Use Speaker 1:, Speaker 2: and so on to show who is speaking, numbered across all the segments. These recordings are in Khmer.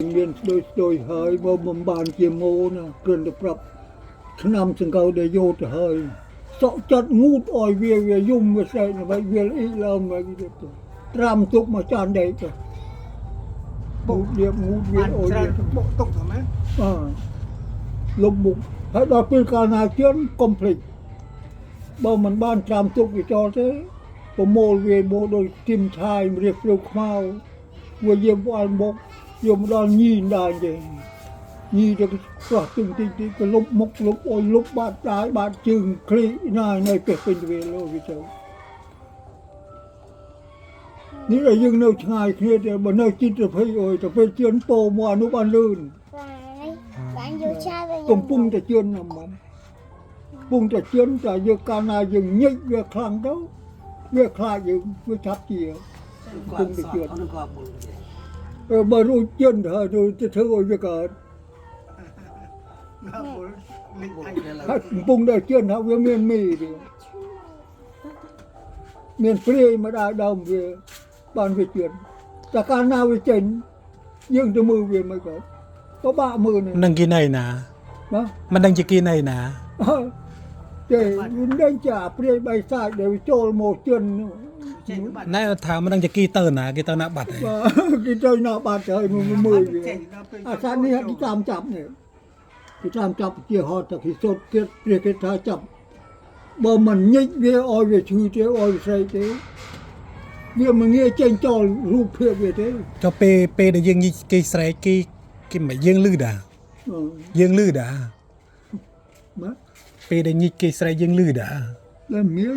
Speaker 1: មានដូចហើយមកបំបានជាម៉ូណាគ្រាន់តែប្រាប់ឆ្នាំសង្កោដែលយកទៅហើយសក់ចិត្តងូតអោយវាយំវាស្អែកដើម្បីវាអ៊ីឡើងមកទៀតត្រាំទុកមកចានដេកទៅបុកលៀបងូតវាអោយវាបុកទុកហ្នឹងលុបមុខហើយដល់ពេលកាលណាជឿនកុំភ្លេចបើមិនបានត្រាំទុកវាចោលទេប្រមូលវាមកដោយទីមឆាយរៀបព្រៅខ្មៅវាយាមអល់មកយកមកដល់ញីដែរទេញីទៅស្រស់ទឹងតិចតិចក៏លុបមុខលុបអុយលុបបាត់ដាយបាត់ជើងគ្លីណានៅពេះពេញវាលោវាទៅនេះយើងនៅឆ្ងាយគ្នាទេបើនៅជិតទៅភ័យអុយទៅពេលជឿនពោមកអនុបានលឿន
Speaker 2: bạn vô xa rồi
Speaker 1: កំពុងតែជឿនណាស់មកកំពុងតែជឿនតែយើងកាលណាយើងញិចវាខ្លាំងទៅវាខ្លាចយើងវាឆាប់ជាកំពុងតែជឿនបើរួចជឿនទៅទៅធ្វើឲ្យវាកើតហើយកំពុងតែជឿនថាវាមានមីវាមានព្រាយមកដល់ដើមវាបានវាជឿនតែកាលណាវាចេញយើងទៅមើលវាមិនកើតក៏បាក់មើល
Speaker 3: នឹងគេណៃណាមិនដឹងជាគេណៃណា
Speaker 1: ទេមិនដឹងចាព្រាយបៃសាចដែលចូលមកជឿន
Speaker 3: ណែថាមិនដឹងជាគេទៅណាគេទៅណាបាត់ហើយ
Speaker 1: គេទៅណាបាត់ហើយមើលវាអាសានេះគេតាមចាប់នេះគេតាមចាប់ជាហត់តែគេសុទ្ធទៀតព្រះគេថាចាប់បើមិនញិចវាអោយវាឈឺទេអោយស្រីទេវាមិនងាយចេញចូលរូបភាពវាទេ
Speaker 3: ចុះពេលដែលយើងញិចគេស្រែកគេមិនយើងលឺដែរយើងលឺដែរ
Speaker 1: ណា
Speaker 3: ពេលដែលញិចគេស្រែកយើងលឺដែរ
Speaker 1: តែមាន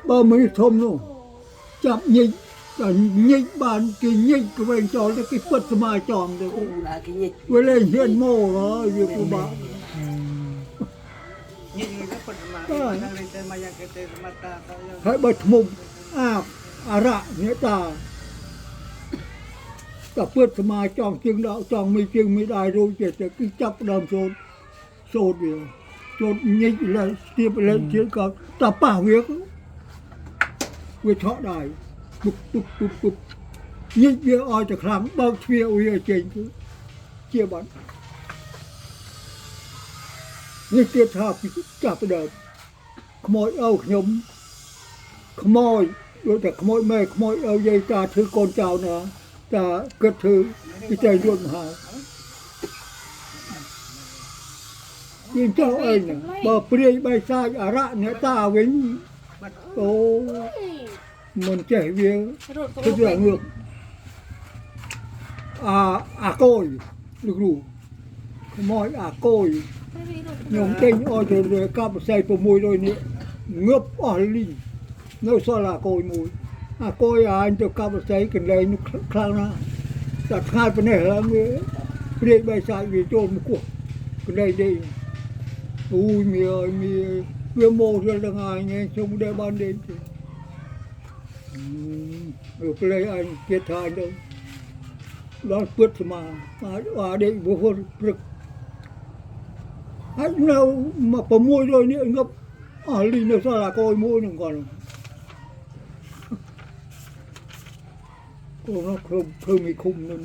Speaker 1: បើមិនធំនោះចាប់ញិចតែញិចបានគេញិចក៏វិញចូលទៅគេពិតស្មាចំទៅវាលេងហ៊ានម៉ូហើយវាពិបាកញិចគេពិតស្មាហ្នឹងតែមកយ៉ាងគេសមតាហើយបើធ្មុំអរៈនេះតាតែពិតស្មាចង់ជើងដកចង់មានជើងមានដៃរួចទេគឺចាប់ដើមសូត្រវាចូលញិចលើស្ទាបលើជើងក៏តែប៉ះវាឆក់ដែរពុបញិចវាអោយតែខ្លាំងបើកទ្វារវាចេញទៅជាបាត់នេះគេថាចាប់ដើមខ្មោចអោខ្ញុំខ្មោចដូចតែខ្មោចម៉ែខ្មោចអោយាយតាធ្វើកូនចៅណាតាគិតធ្វើពីใจរួចមហាយើងចោលអីបើព្រាយបៃសាចអរៈអ្នកតាវិញអូមិនចេះវាគឺវាងើបអាកយលោកគ្រូខ្មោចអាកយខ្ញុំទិញអោយទៅកាប់ផ្សាយ600នេះងើបអស់លីងនៅសល់អាកយមួយអាកយអានទៅកាប់ផ្សាយកន្លែងនោះខ្លាំងណាស់តែថ្ងៃប៉ុណ្ណេះឡើងវាព្រាយបៃសាចវាចូលមកគោះកន្លែងនេះអូយមានវាមកដល់ថ្ងៃនេះខ្ញុំដែលបានដេកពេលអញគេថាទៅដល់ពឹតស្មាអាចដេកវល់ព្រឹកហើយនៅមក600នេះងប់អស់លីនៅសល់អាកយមួយនឹងគាត់អូនោះខ្ញុំធ្វើមីឃុំនឹង